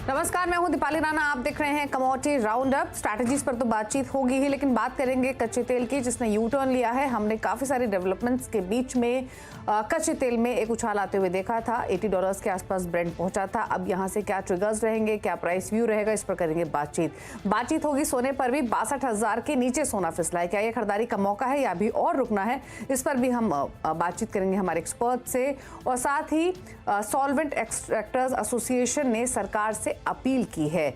नमस्कार, मैं हूं दीपाली राणा। आप देख रहे हैं कमोडिटी राउंड अप। स्ट्रैटेजीज पर तो बातचीत होगी ही, लेकिन बात करेंगे कच्चे तेल की, जिसने यू टर्न लिया है। हमने काफी सारी डेवलपमेंट्स के बीच में कच्चे तेल में एक उछाल आते हुए देखा था। $80 के आसपास ब्रेंट पहुंचा था। अब यहां से क्या ट्रिगर्स रहेंगे, क्या प्राइस व्यू रहेगा, इस पर करेंगे बातचीत होगी। सोने पर भी 62,000 के नीचे सोना फिसला है। क्या ये खरीदारी का मौका है या अभी और रुकना है, इस पर भी हम बातचीत करेंगे हमारे एक्सपर्ट से। और साथ ही सॉल्वेंट एक्सट्रैक्टर्स एसोसिएशन ने सरकार से अपील की है।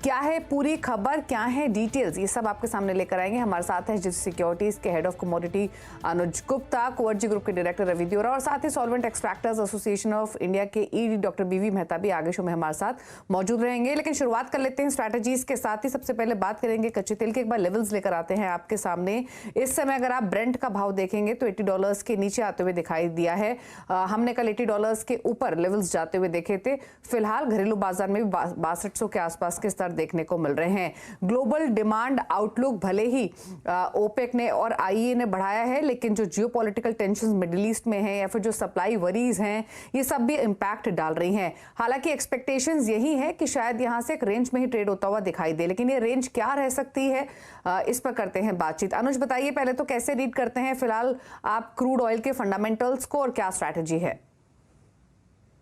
क्या है पूरी खबर, क्या है डिटेल्स, ये सब आपके सामने लेकर आएंगे। हमारे साथ है जिस सिक्योरिटीज के head of commodity Anuj Gupta, Kunwarji group के डायरेक्टर रवि देओरा और साथ ही solvent extractors association of India के ईडी डॉक्टर बीवी मेहता भी आगे शो में हमारे साथ मौजूद रहेंगे। लेकिन शुरुआत कर लेते हैं स्ट्रैटेजीज के साथ ही। सबसे पहले बात करेंगे कच्चे तेल के। एक बार लेवल्स लेकर आते हैं आपके सामने। इस समय अगर आप ब्रेंट का भाव देखेंगे तो $80 के नीचे आते हुए दिखाई दिया है। हमने कल $80 के ऊपर लेवल्स जाते हुए देखे थे। फिलहाल घरेलू बाजार में भी 6200 के आसपास के स्तर देखने को मिल रहे हैं। ग्लोबल डिमांड आउटलुक भले ही ओपेक ने और आईईए ने बढ़ाया है, लेकिन जो जियोपॉलिटिकल टेंशंस मिडिल ईस्ट में हैं या फिर जो सप्लाई वरीज हैं, ये सब भी इंपैक्ट डाल रही हैं। हालांकि एक्सपेक्टेशंस यही है कि शायद यहां से एक रेंज में ही ट्रेड होता हुआ दिखाई दे, लेकिन ये रेंज क्या रह सकती है, इस पर करते हैं बातचीत। अनुज बताइए पहले तो कैसे रीड करते हैं फिलहाल आप क्रूड ऑयल के फंडामेंटल्स को और क्या स्ट्रैटेजी है?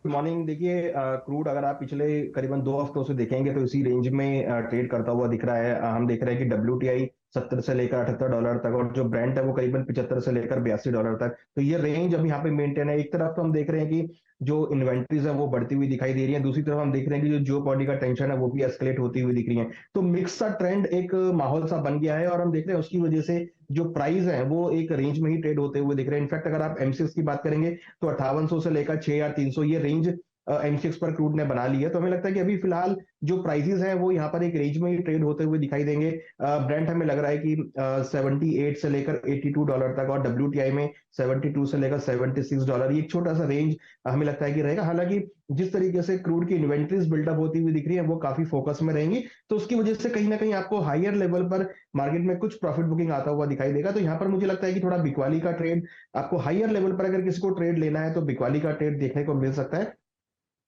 मॉर्निंग। देखिए, क्रूड अगर आप पिछले करीबन 2 हफ्तों से देखेंगे तो इसी रेंज में ट्रेड करता हुआ दिख रहा है। हम देख रहे हैं कि WTI 70 से लेकर $78 तक और जो ब्रेंट है वो करीबन 75 से लेकर $82 तक। तो ये रेंज अब यहाँ पे मेंटेन है। एक तरफ तो हम देख रहे हैं कि जो इन्वेंट्रीज है वो बढ़ती हुई दिखाई दे रही है, दूसरी तरफ हम देख रहे हैं कि जो जियोपॉलिटिकल टेंशन है वो भी एस्केलेट होती हुई दिख रही है। तो मिक्स सा ट्रेंड, एक माहौल सा बन गया है और हम देख रहे हैं उसकी वजह से जो प्राइस है वो एक रेंज में ही ट्रेड होते हुए दिख रहे हैं। इनफैक्ट अगर आप एमसीएक्स की बात करेंगे तो 5800 से लेकर 6300 ये रेंज एमसीएक्स पर क्रूड ने बना ली है। तो हमें लगता है कि अभी फिलहाल जो प्राइसेस हैं वो यहाँ पर एक रेंज में ही ट्रेड होते हुए दिखाई देंगे। ब्रेंट हमें लग रहा है कि 78 से लेकर $82 तक और WTI में 72 से लेकर $76, ये एक छोटा सा रेंज हमें लगता है कि रहेगा। हालांकि जिस तरीके से क्रूड की इन्वेंट्रीज बिल्डअप होती हुई दिख रही है वो काफी फोकस में रहेंगी, तो उसकी वजह से कहीं ना कहीं आपको हायर लेवल पर मार्केट में कुछ प्रॉफिट बुकिंग आता हुआ दिखाई देगा। तो यहाँ पर मुझे लगता है कि थोड़ा बिकवाली का ट्रेड, आपको हायर लेवल पर अगर किसी को ट्रेड लेना है तो बिकवाली का ट्रेड देखने को मिल सकता है।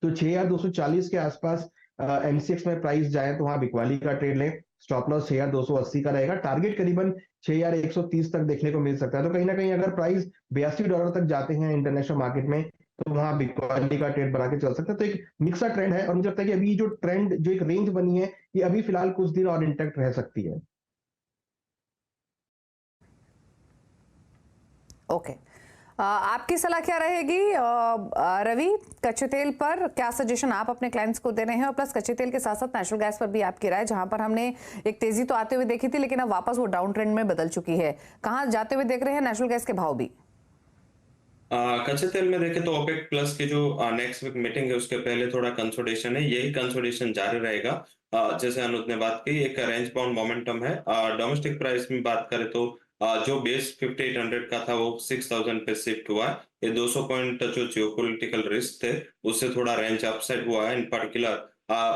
तो 6240 के आसपास एमसीएक्स में प्राइस जाए तो वहां बिकवाली का ट्रेड लें। स्टॉप लॉस 6280 का रहेगा। टारगेट करीबन 6130 तक देखने को मिल सकता है। तो कहीं ना कहीं अगर प्राइस $82 तक जाते हैं इंटरनेशनल मार्केट में तो वहां बिकवाली का ट्रेड बना के चल सकता है। तो एक मिक्सा ट्रेंड है और मुझे लगता है कि अभी जो ट्रेंड, जो एक रेंज बनी है, ये अभी फिलहाल कुछ दिन और इंटैक्ट रह सकती है। ओके, आपकी सलाह क्या रहेगी रवि, कच्चे तेल पर क्या सजेशन आप अपने क्लाइंट्स को दे रहे हैं? और प्लस कच्चे तेल के साथ साथ नेचुरल गैस पर भी आपकी राय, जहां पर हमने एक तेजी तो आते हुए देखी थी लेकिन अब वापस वो डाउन ट्रेंड में बदल चुकी है। कहां जाते हुए देख रहे हैं नेचुरल गैस के भाव भी? कच्चे तेल में देखें तो ओपेक प्लस की जो नेक्स्ट वीक मीटिंग है उसके पहले थोड़ा कंसोलिडेशन है, यही कंसोलिडेशन जारी रहेगा। जैसे अनुज ने बात की, एक रेंज बाउंड मोमेंटम है। डोमेस्टिक प्राइस में बात करें तो जो बेस 5800 का था वो 6000 पे शिफ्ट हुआ है। ये 200 पॉइंट जो जियोपॉलिटिकल रिस्क थे उससे थोड़ा रेंज अपसाइड हुआ है। इन पर्टिकुलर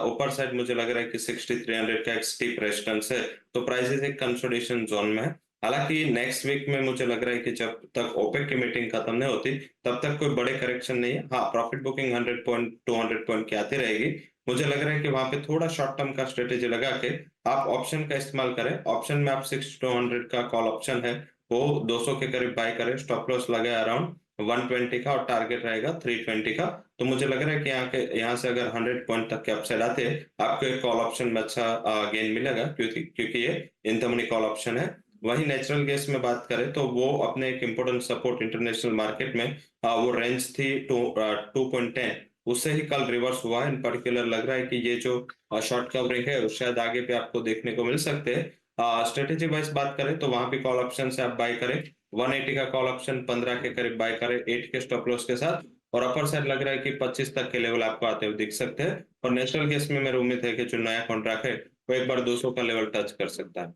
ऊपर साइड मुझे लग रहा है कि 6300 का एक स्टीप रेजिस्टेंस है, तो प्राइसेस एक कंसोलिडेशन जोन में है। हालांकि नेक्स्ट वीक में मुझे लग रहा है कि जब तक ओपेक की मीटिंग खत्म नहीं होती तब तक कोई बड़े करेक्शन नहीं है। हाँ, प्रॉफिट बुकिंग 100 पॉइंट 200 पॉइंट की आती रहेगी। मुझे लग रहा है कि वहां पे थोड़ा शॉर्ट टर्म का स्ट्रेटेजी लगा के आप ऑप्शन का इस्तेमाल करें। ऑप्शन में आप 6 to 100 का कॉल ऑप्शन है वो 200 के करीब बाय करें। स्टॉप लॉस लगे अराउंड 120 का और टारगेट रहेगा 320 का। तो मुझे लग रहा है कि यहाँ से अगर 100 पॉइंट तक के अपसाइड आते हैं आपको एक कॉल ऑप्शन में अच्छा गेन मिलेगा, क्योंकि ये in the money call option है। वही नेचुरल गैस में बात करें तो वो अपने एक इम्पोर्टेंट सपोर्ट इंटरनेशनल मार्केट में वो रेंज थी 2.10, उससे ही कल रिवर्स हुआ है। इन पर्टिकुलर लग रहा है कि ये जो शॉर्ट कवरिंग है वो शायद आगे पे आपको देखने को मिल सकते हैं। स्ट्रेटेजी वाइज बात करें तो वहां पे कॉल ऑप्शन से आप बाय करें। 180 का कॉल ऑप्शन 15 के करीब बाय करें 8 के स्टॉप लॉस के साथ, और अपर साइड लग रहा है कि 25 तक के लेवल आपको आते हुए दिख सकते हैं। और नेचुरल गैस में मेरी उम्मीद है कि जो नया कॉन्ट्रैक्ट है वो एक बार 200 का लेवल टच कर सकता है।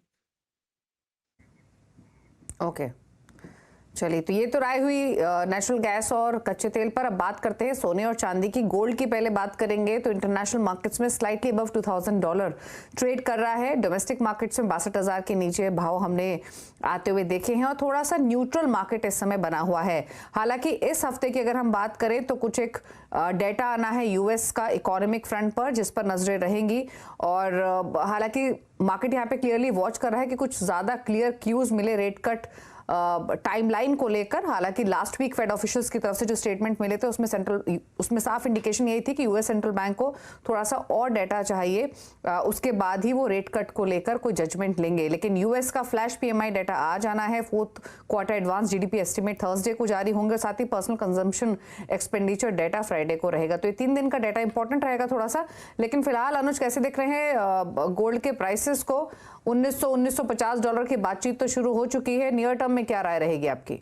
ओके, चलिए, तो ये तो राय हुई नेचुरल गैस और कच्चे तेल पर। अब बात करते हैं सोने और चांदी की। गोल्ड की पहले बात करेंगे तो इंटरनेशनल मार्केट्स में स्लाइटली अबव $2000 ट्रेड कर रहा है। डोमेस्टिक मार्केट्स में 62,000 के नीचे भाव हमने आते हुए देखे हैं और थोड़ा सा न्यूट्रल मार्केट इस समय बना हुआ है। हालांकि इस हफ्ते की अगर हम बात करें तो कुछ एक डेटा आना है यूएस का इकोनॉमिक फ्रंट पर, जिस पर नजरें रहेंगी। और हालांकि मार्केट यहाँ पे क्लियरली वॉच कर रहा है कि कुछ ज्यादा क्लियर क्यूज मिले रेट कट टाइमलाइन को लेकर। हालांकि लास्ट वीक फेड ऑफिशियल्स की तरफ से जो स्टेटमेंट मिले थे उसमें साफ इंडिकेशन यही थी कि यूएस सेंट्रल बैंक को थोड़ा सा और डेटा चाहिए, उसके बाद ही वो रेट कट को लेकर कोई जजमेंट लेंगे। लेकिन यूएस का फ्लैश पीएमआई डेटा आ जाना है। Fourth quarter advance GDP estimate Thursday को जारी होंगे। साथ ही personal consumption expenditure data Friday को रहेगा। तो ये 3 दिन का डेटा इंपॉर्टेंट रहेगा थोड़ा सा। लेकिन फिलहाल अनुज कैसे देख रहे हैं गोल्ड के प्राइसेस को? $1950 की बातचीत तो शुरू हो चुकी है। नियर टर्म में क्या राय रहेगी आपकी?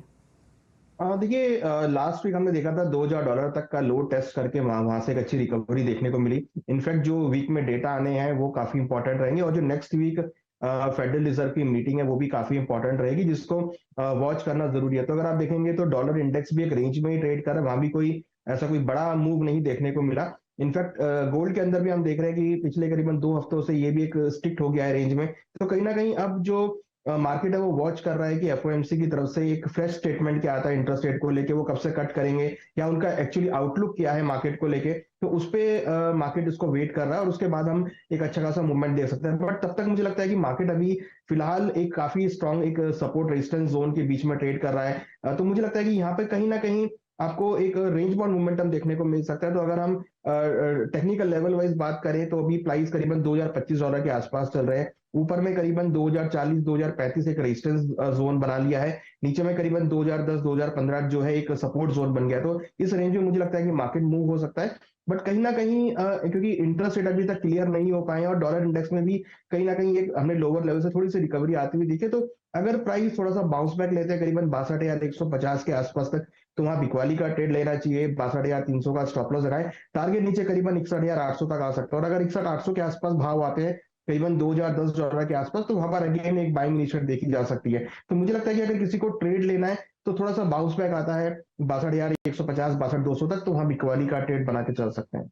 देखिए, लास्ट वीक हमने देखा था $2000 तक का लो टेस्ट करके वहां से एक अच्छी रिकवरी देखने को मिली। इनफैक्ट जो वीक में डेटा आने हैं वो काफी इंपॉर्टेंट रहेंगे और जो नेक्स्ट वीक फेडरल रिजर्व की मीटिंग है वो भी काफी इंपॉर्टेंट रहेगी, जिसको वॉच करना जरूरी है। तो अगर आप देखेंगे तो डॉलर इंडेक्स भी एक रेंज में ही ट्रेड कर रहा है, वहां भी कोई ऐसा कोई बड़ा मूव नहीं देखने को मिला। इनफैक्ट गोल्ड के अंदर भी हम देख रहे हैं कि पिछले करीबन 2 हफ्तों से ये भी एक स्टिक्ट हो गया है रेंज में। तो कहीं ना कहीं अब जो मार्केट है वो वॉच कर रहा है कि एफओएमसी की तरफ से एक फ्रेश स्टेटमेंट क्या आता है इंटरेस्ट रेट को लेके, वो कब से कट करेंगे या उनका एक्चुअली आउटलुक क्या है मार्केट को लेके। तो उस पे मार्केट इसको वेट कर रहा है और उसके बाद हम एक अच्छा खासा मूवमेंट देख सकते हैं। बट तब तक मुझे लगता है कि मार्केट अभी फिलहाल एक काफी स्ट्रांग एक सपोर्ट रेजिस्टेंस जोन के बीच में ट्रेड कर रहा है। तो मुझे लगता है कि यहाँ पे कहीं ना कहीं आपको एक रेंज बाउंड मोमेंटम देखने को मिल सकता है। तो अगर हम टेक्निकल लेवल वाइज बात करें तो अभी प्राइस करीबन $2025 के आसपास चल रहे हैं। ऊपर में करीबन 2040 2035 एक रेजिस्टेंस जोन बना लिया है। नीचे में करीबन 2010 2015 जो है एक सपोर्ट जोन बन गया। तो इस रेंज में मुझे लगता है कि मार्केट मूव हो सकता है। बट कहीं ना कहीं क्योंकि इंटरेस्ट रेट अभी तक क्लियर नहीं हो पाए और डॉलर इंडेक्स में भी कहीं ना कहीं एक हमने लोअर लेवल से थोड़ी सी रिकवरी आती हुई दिखे, तो अगर प्राइस थोड़ा सा बाउंस बैक लेते हैं करीबन 62,150 के आसपास तक, तो वहां बिकवाली का ट्रेड लेना चाहिए। 62,300 का स्टॉप लॉस लगाए। टारगेट नीचे करीबन 61,800 तक आ सकता है और अगर 61,800 के आसपास भाव आते हैं करीबन $2010 के आसपास, तो वहां पर अगेन एक बाइंग इनिशिएट देखी जा सकती है। तो मुझे लगता है कि अगर किसी को ट्रेड लेना है तो थोड़ा सा बाउंस बैक आता है 62,150 62,200 तक, तो वहां बिकवाली का ट्रेड बना के चल सकते हैं।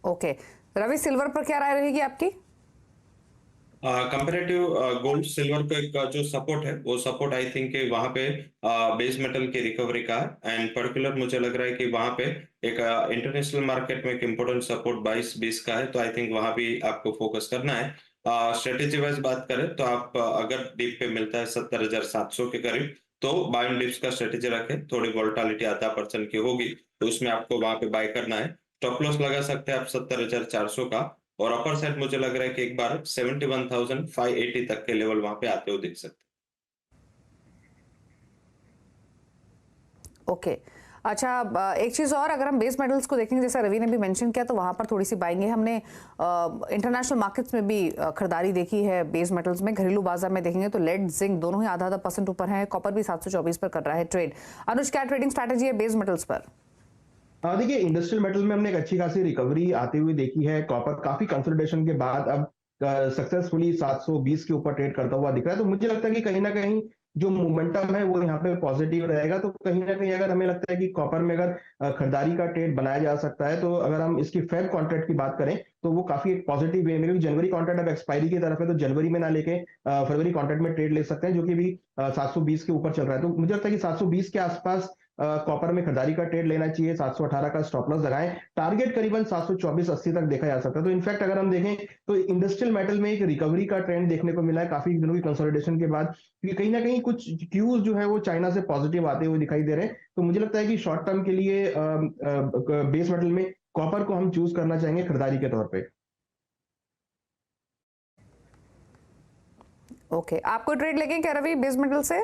ओके, रवि सिल्वर पर क्या राय रहेगी आपकी? कंपेरेटिव गोल्ड सिल्वर का एक जो सपोर्ट है वो सपोर्ट आई थिंक वहां पे बेस मेटल की रिकवरी का है। एंड पर्टिकुलर मुझे लग रहा है कि वहां पे एक इंटरनेशनल मार्केट में एक इम्पोर्टेंट सपोर्ट 22-20 का है। तो आई थिंक वहां भी आपको फोकस करना है। स्ट्रेटेजी वाइज बात करें तो आप अगर डीप पे मिलता है 70,700 के करीब, तो बाइंग डिप्स का स्ट्रेटेजी रखें। थोड़ी वोलेटिलिटी 0.5% की होगी तो उसमें आपको वहां पे बाय करना है। स्टॉप लॉस लगा सकते हैं आप 70,400 का। और अपर साइड मुझे लग रहा है कि एक बार 71,580 तक के लेवल वहां पे आते हुए दिख सकते हैं। ओके, अच्छा, एक चीज और अगर हम बेस मेटल्स को देखेंगे, जैसा रवि ने भी मेंशन किया, तो वहां पर थोड़ी सी बाइंग है। हमने इंटरनेशनल मार्केट्स में भी खरीदारी देखी है बेस मेटल्स में। घरेलू बाजार में देखेंगे तो लेड जिंक दोनों ही आधा 0.5% ऊपर है। कॉपर भी 724 पर कर रहा है ट्रेड। अनुज, क्या ट्रेडिंग स्ट्रैटेजी है बेस मेटल्स पर? देखिए, इंडस्ट्रियल मेटल में हमने एक अच्छी खासी रिकवरी आती हुई देखी है। कॉपर काफी कंसोलिडेशन के बाद अब सक्सेसफुली 720 के ऊपर ट्रेड करता हुआ दिख रहा है। तो मुझे लगता है कि कहीं ना कहीं जो मोमेंटम है वो यहाँ पे पॉजिटिव रहेगा। तो कहीं ना कहीं अगर हमें लगता है कि कॉपर में अगर खरीदारी का ट्रेड बनाया जा सकता है, तो अगर हम इसकी फेब कॉन्ट्रैक्ट की बात करें तो वो काफी एक पॉजिटिव वे में, क्योंकि जनवरी कॉन्ट्रैक्ट अब एक्सपायरी की तरफ है, तो जनवरी में ना लेके फरवरी कॉन्ट्रैक्ट में ट्रेड ले सकते हैं, जो कि भी 720 के ऊपर चल रहा है। तो मुझे लगता है कि 720 के आसपास कॉपर में खरीदारी का ट्रेड लेना चाहिए। 718 का स्टॉप लॉस लगाएं। टारगेट करीबन 724-80 तक देखा जा सकता है। तो इनफैक्ट अगर हम देखें तो इंडस्ट्रियल मेटल में एक रिकवरी का ट्रेंड देखने को मिला है काफी दिनों की कंसोलिडेशन के बाद, क्योंकि कहीं ना कहीं कुछ क्यूज जो है वो चाइना से पॉजिटिव आते हुए दिखाई दे रहे हैं। तो मुझे लगता है कि शॉर्ट टर्म के लिए बेस मेटल में कॉपर को हम चूज करना चाहेंगे खरीदारी के तौर पर। ओके, आपको ट्रेड लेके क्या रवि बेस मेटल से?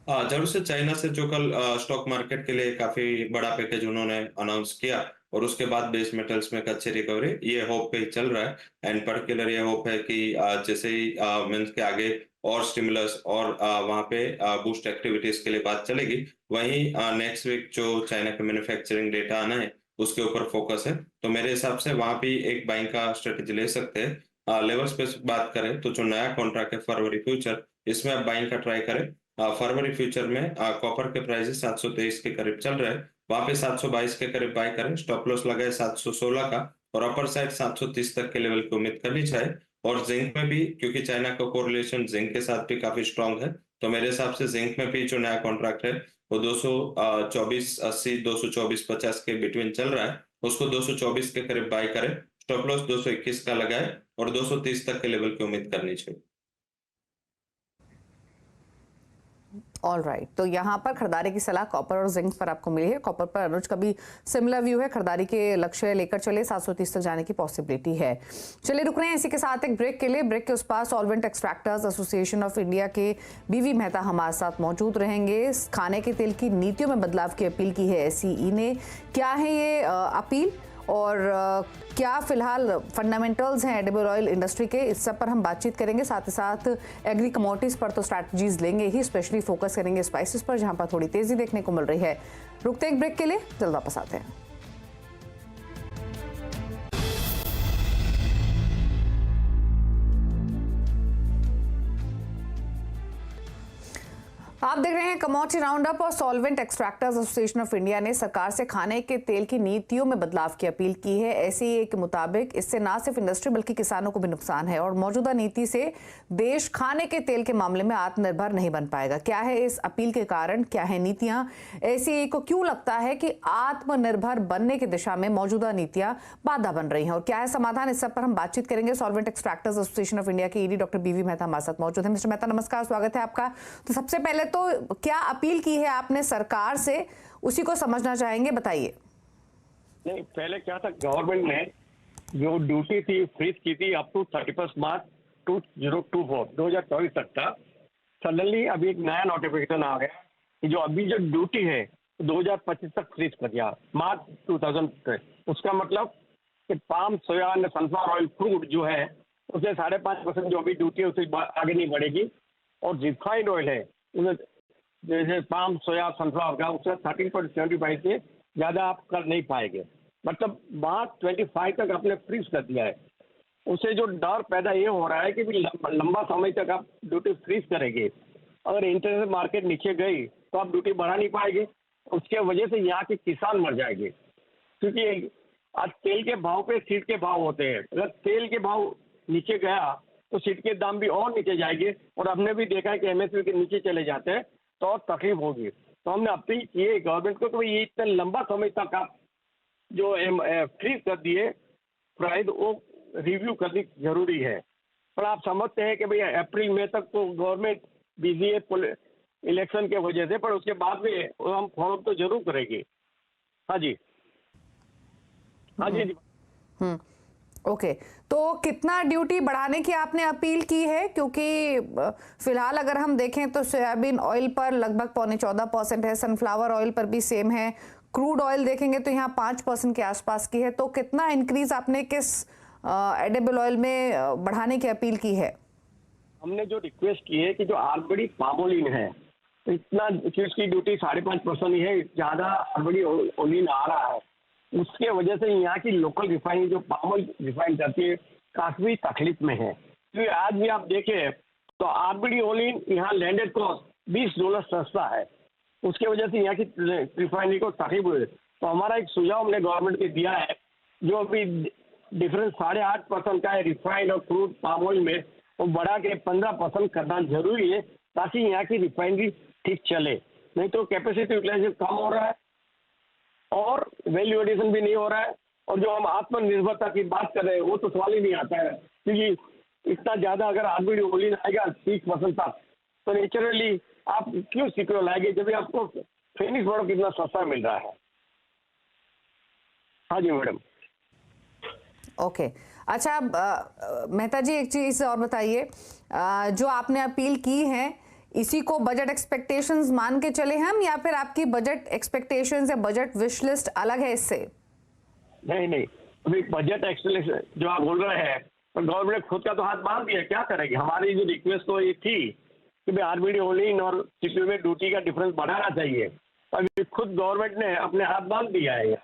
जरूर से चाइना से जो कल स्टॉक मार्केट के लिए काफी बड़ा पैकेज उन्होंने अनाउंस किया और उसके बाद बेस मेटल्स में अच्छी रिकवरी, ये होप पे ही चल रहा है। एंड पर्टिकुलर ये होप है कि जैसे ही मंथ के आगे और स्टिमुलस और वहां पे बूस्ट एक्टिविटीज के लिए बात चलेगी, वहीं नेक्स्ट वीक जो चाइना के मैन्युफैक्चरिंग डेटा आना है उसके ऊपर फोकस है। तो मेरे हिसाब से वहां भी एक बाइंग का स्ट्रेटेजी ले सकते हैं। लेवल्स पे बात करें तो जो नया कॉन्ट्रैक्ट है फरवरी फ्यूचर, इसमें आप बाइंग का ट्राई करें। फरवरी फ्यूचर में कॉपर के प्राइसेस 723 के करीब चल रहे हैं, वहां पे 722 के करीब बाय करें। स्टॉप लॉस लगाए 716 का और अपर साइड 730 तक के लेवल की उम्मीद करनी चाहिए। और जिंक में भी, क्योंकि चाइना का कोरिलेशन जिंक के साथ भी काफी स्ट्रांग है, तो मेरे हिसाब से जिंक में भी जो नया कॉन्ट्रैक्ट है वो 224.80 224.50 के बिटवीन चल रहा है, उसको 224 के करीब बाय करें। स्टॉप लॉस 221 का लगाए और 230 तक के लेवल की उम्मीद करनी चाहिए। ऑल राइट, तो यहाँ पर खरीदारी की सलाह कॉपर और जिंक पर आपको मिली है। कॉपर पर अनुज का भी सिमिलर व्यू है, खरीदारी के लक्ष्य लेकर चले, 730 तक जाने की पॉसिबिलिटी है। चलिए रुक रहे हैं इसी के साथ एक ब्रेक के लिए। ब्रेक के उस पार solvent extractors association of India के बीवी मेहता हमारे साथ मौजूद रहेंगे। खाने के तेल की नीतियों में बदलाव की अपील की है एससीई ने। क्या है ये अपील और क्या फिलहाल फंडामेंटल्स हैं एडिबल ऑयल इंडस्ट्री के, इस सब पर हम बातचीत करेंगे। साथ ही साथ एग्री कमोडिटीज पर तो स्ट्रैटेजीज लेंगे ही, स्पेशली फोकस करेंगे स्पाइसेस पर जहां पर थोड़ी तेजी देखने को मिल रही है। रुकते एक ब्रेक के लिए, जल्द वापस आते हैं। आप देख रहे हैं कमोडिटी राउंड अप। और solvent extractors association of India ने सरकार से खाने के तेल की नीतियों में बदलाव की अपील की है। एससीए के मुताबिक इससे न सिर्फ इंडस्ट्री बल्कि किसानों को भी नुकसान है और मौजूदा नीति से देश खाने के तेल के मामले में आत्मनिर्भर नहीं बन पाएगा। क्या है इस अपील के कारण, क्या है नीतियां, एससीए को क्यों लगता है कि आत्मनिर्भर बनने की दिशा में मौजूदा नीतियां बाधा बन रही हैं और क्या है समाधान, इस सब पर हम बातचीत करेंगे। Solvent extractors association of India के ईडी डॉक्टर बीवी मेहता हमारे साथ मौजूद है। मिस्टर मेहता नमस्कार, स्वागत है आपका। तो सबसे पहले तो क्या अपील की है आपने सरकार से, उसी को समझना चाहेंगे, बताइए। नहीं, पहले क्या था, गवर्नमेंट ने जो ड्यूटी थी फ्रीज की थी अप टू 31 मार्च 2024 तक था। सडनली अभी एक नया नोटिफिकेशन आ गया कि जो अभी जो ड्यूटी है 2025 तक फ्रीज कर दिया, मार्च 2000। उसका मतलब कि पाम, सोया, सनफ्लावर ऑयल, क्रूड जो है उसे 5.5% जो अभी ड्यूटी है उसे आगे नहीं बढ़ेगी। और रिफाइंड ऑयल है उन्हें, जैसे पाम, सोया, सनफ्लावर का, उसका 13.75 से ज़्यादा आप कर नहीं पाएंगे। मतलब मार्च 25 तक आपने फ्रीज कर दिया है। उससे जो डर पैदा ये हो रहा है कि लंबा समय तक आप ड्यूटी फ्रीज करेंगे, अगर इंटरनेशनल मार्केट नीचे गई तो आप ड्यूटी बढ़ा नहीं पाएंगे। उसके वजह से यहाँ के किसान मर जाएंगे, क्योंकि आज तेल के भाव पे सीड के भाव होते हैं। अगर तेल के भाव नीचे गया तो सीड के दाम भी और नीचे जाएंगे। और हमने भी देखा है कि एमएसपी के नीचे चले जाते हैं तो और तकलीफ होगी। तो हमने अपील की है गवर्नमेंट को कि ये इतना लंबा समय तक आप जो फ्रीज कर दिए प्राइस, वो रिव्यू करनी जरूरी है। पर आप समझते हैं कि भाई अप्रैल मई तक तो गवर्नमेंट बिजी है इलेक्शन के वजह से, पर उसके बाद में हम फॉलो तो जरूर करेंगे। हाँ जी, हाँ जी। ओके, तो कितना ड्यूटी बढ़ाने की आपने अपील की है? क्योंकि फिलहाल अगर हम देखें तो सोयाबीन ऑयल पर लगभग 14.25% है, सनफ्लावर ऑयल पर भी सेम है, क्रूड ऑयल देखेंगे तो यहाँ 5% के आसपास की है। तो कितना इंक्रीज आपने किस एडिबल ऑयल में बढ़ाने की अपील की है? हमने जो रिक्वेस्ट की है कि जो आरबीडी पामोलिन है, तो इतना उसकी ड्यूटी 5.5% ही है, ज्यादा आरबीडी ओलिन आ रहा है। उसके वजह से यहाँ की लोकल रिफाइनरी जो पाम ऑयल रिफाइन करती है काफी तकलीफ में है। क्योंकि आज भी आप देखें तो आरबीडी ओलिन यहाँ लैंडेड कॉस्ट $20 सस्ता है। उसके वजह से यहाँ की रिफाइनरी को तकलीफ हुई। तो हमारा एक सुझाव हमने गवर्नमेंट को दिया है, जो अभी डिफरेंस 8.5% का है रिफाइंड और क्रूड पाम ऑयल में, वो बढ़ा के 15% करना जरूरी है, ताकि यहाँ की रिफाइनरी ठीक चले। नहीं तो कैपेसिटी यूटिलाइजेशन कम हो रहा है और वैल्यू एडिशन भी नहीं हो रहा है। और जो हम आत्मनिर्भरता की बात कर रहे हैं वो तो सवाल ही नहीं आता है, क्योंकि इतना ज्यादा अगर आरबीडी ओलिन आएगा 30% तक, तो नेचुरली आप क्यों सीपीओ लाएंगे जब आपको फिनिश प्रोडक्ट कितना सस्ता मिल रहा है। हाँ जी मैडम। ओके, अच्छा मेहता जी एक चीज और बताइए, जो आपने अपील की है इसी को बजट एक्सपेक्टेशंस मान के चले हम, या फिर आपकी बजट एक्सपेक्टेशंस या बजट विश लिस्ट अलग है इससे? नहीं नहीं, अभी बजट एक्सपेक्टेशन जो आप बोल रहे हैं, तो गवर्नमेंट खुद का तो हाथ बांध दिया, क्या करेगी। हमारी जो रिक्वेस्ट तो ये थी कि भाई आरबीडी ओलिन और सीपीओ में ड्यूटी का डिफरेंस बढ़ाना चाहिए। अभी खुद गवर्नमेंट ने अपने हाथ बांध दिया है,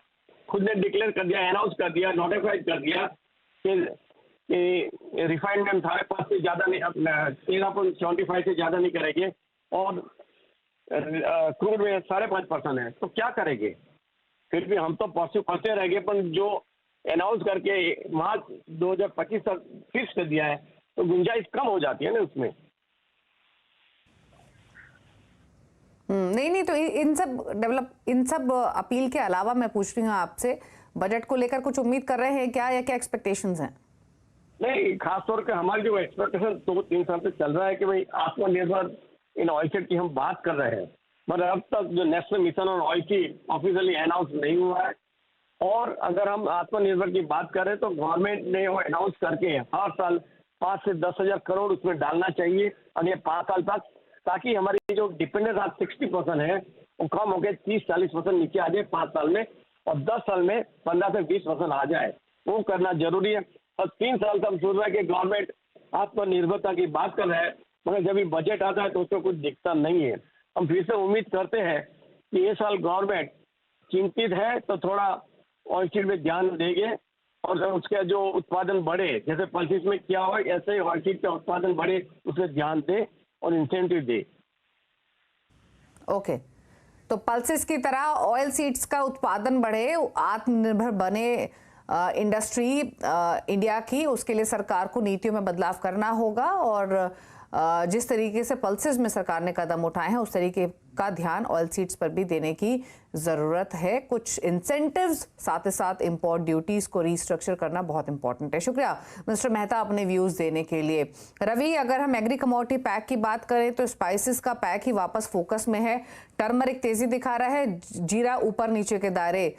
खुद ने डिक्लेयर कर दिया, अनाउंस कर दिया, नोटिफाइड कर दिया कि कि रिफाइंड में हम 5.5 से ज़्यादा नहीं, 13.75 से ज़्यादा नहीं करेंगे, और क्रूड में 5.5% है, तो क्या करेंगे? फिर भी हम तो पॉजिटिव करते रहेंगे, पर जो अनाउंस करके मार्च 2025 तक फिक्स कर दिया है, तो गुंजाइश कम हो जाती है ना उसमें। नहीं तो इन सब अपील के अलावा मैं पूछ रही हूँ आपसे, बजट को लेकर कुछ उम्मीद कर रहे हैं क्या, या क्या एक्सपेक्टेशंस हैं? नहीं, खासतौर पे हमारी जो एक्सपेक्टेशन 2-3 साल से चल रहा है कि भाई आत्मनिर्भर इन ऑयल सीड की हम बात कर रहे हैं, मगर अब तक जो national mission on oil seed officially announce नहीं हुआ है। और अगर हम आत्मनिर्भर की बात करें तो गवर्नमेंट ने वो अनाउंस करके हर साल 5 से 10 हजार करोड़ उसमें डालना चाहिए अगले 5 साल तक, ताकि हमारी जो डिपेंडेंस आज 60% है वो कम होकर 30-40% नीचे आ जाए 5 साल में, और 10 साल में 15 से 20% आ जाए। वो करना जरूरी है। और 3 साल से हम सुन रहे हैं कि गवर्नमेंट आत्मनिर्भरता की बात कर रहा है, मगर जब भी बजट आता है तो उसमें कुछ दिखता नहीं है। हम फिर से उम्मीद करते हैं कि ये साल गवर्नमेंट चिंतित है तो थोड़ा ऑयल सीड में ध्यान देंगे, और उसका जो उत्पादन बढ़े, जैसे पल्सिस में किया हुआ ऐसे ही ऑयल सीड का उत्पादन बढ़े, उसमें ध्यान दे और इंसेंटिव दे। ओके, तो पल्सिस की तरह ऑयल सीड्स का उत्पादन बढ़े, आत्मनिर्भर बने इंडस्ट्री इंडिया की, उसके लिए सरकार को नीतियों में बदलाव करना होगा, और जिस तरीके से पल्सेस में सरकार ने कदम उठाए हैं उस तरीके का ध्यान ऑयल सीड्स पर भी देने की ज़रूरत है। कुछ इंसेंटिव्स, साथ ही साथ इंपोर्ट ड्यूटीज़ को रीस्ट्रक्चर करना बहुत इंपॉर्टेंट है। शुक्रिया मिस्टर मेहता अपने व्यूज़ देने के लिए। रवि, अगर हम एग्री कमोडिटी पैक की बात करें तो स्पाइसेस का पैक ही वापस फोकस में है। टर्मरिक तेजी दिखा रहा है, जीरा ऊपर नीचे के दायरे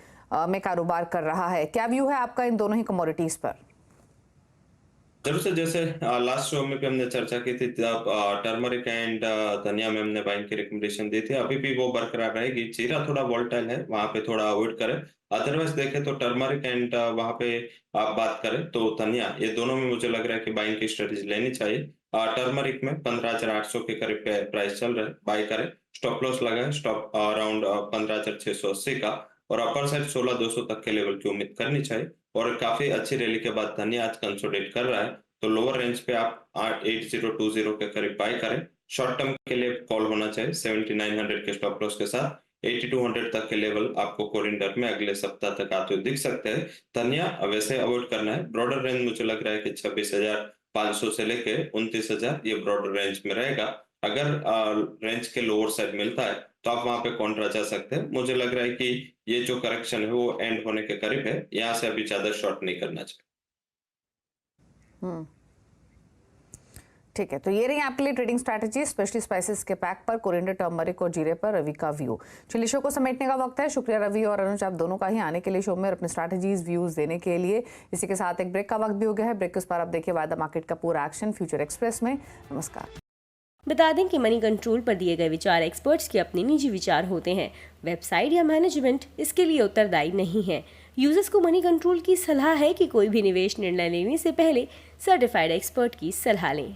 में कारोबार कर रहा है। क्या व्यू है आपका इन दोनों ही कमोडिटीज़ पर? जरूर से, जैसे लास्ट शो में भी हमने चर्चा की थी, तब टर्मरिक एंड धनिया में हमने बाइंग की रिकमेंडेशन दी थी, अभी भी वो बरकरार रहेगी। जीरा थोड़ा वोलेटाइल है, वहां पे थोड़ा अवॉइड करें। अदरवाइज देखें तो टर्मरिक एंड वहां पे आप बात करें तो धनिया, ये दोनों में मुझे लग रहा है कि बाइंग की स्ट्रेटेजी लेनी चाहिए। टर्मरिक में 15,800 के करीब प्राइस चल रहा है, बाई करें। स्टॉप लॉस लगाए, स्टॉप अराउंड 15,680 का, और अपर साइड 16,200 तक के लेवल की उम्मीद करनी चाहिए। और काफी अच्छी रैली के बाद धनिया आज कंसोलिडेट कर रहा है, तो लोअर रेंज पे आप 8020 के करीब बाय करें। शॉर्ट टर्म के लिए कॉल होना चाहिए 7900 के स्टॉप लॉस के साथ। 8200 तक के लेवल आपको कोरिंडर में अगले सप्ताह तक आते हुए दिख सकते हैं। धनिया वैसे अवॉइड करना है। ब्रॉडर रेंज मुझे लग रहा है कि 26,500 से लेके 29,000 ये ब्रॉडर रेंज में रहेगा। अगर रेंज के लोअर साइड मिलता है तो आप वहां पे कॉन्ट्रा जा सकते हैं। मुझे लग रहा है कि ये जो करेक्शन है वो एंड होने के करीब है, यहाँ से अभी ज्यादा शॉर्ट नहीं करना चाहिए। ठीक है, तो ये रही आपके लिए ट्रेडिंग स्ट्रैटेजी, स्पेशली स्पाइसेस के पैक पर, कोरिएंडर, टर्मरिक और जीरे पर रवि का व्यू। चलिए शो को समेटने का वक्त है। शुक्रिया रवि और अनुज, आप दोनों का ही आने के लिए शो में और अपने स्ट्रैटेजीज व्यूज देने के लिए। इसी के साथ एक ब्रेक का वक्त भी हो गया है। ब्रेक के उस पर आप देखिए वायदा मार्केट का पूरा एक्शन फ्यूचर एक्सप्रेस में। नमस्कार। बता दें कि मनी कंट्रोल पर दिए गए विचार एक्सपर्ट्स के अपने निजी विचार होते हैं। वेबसाइट या मैनेजमेंट इसके लिए उत्तरदायी नहीं है। यूजर्स को मनी कंट्रोल की सलाह है कि कोई भी निवेश निर्णय लेने से पहले सर्टिफाइड एक्सपर्ट की सलाह लें।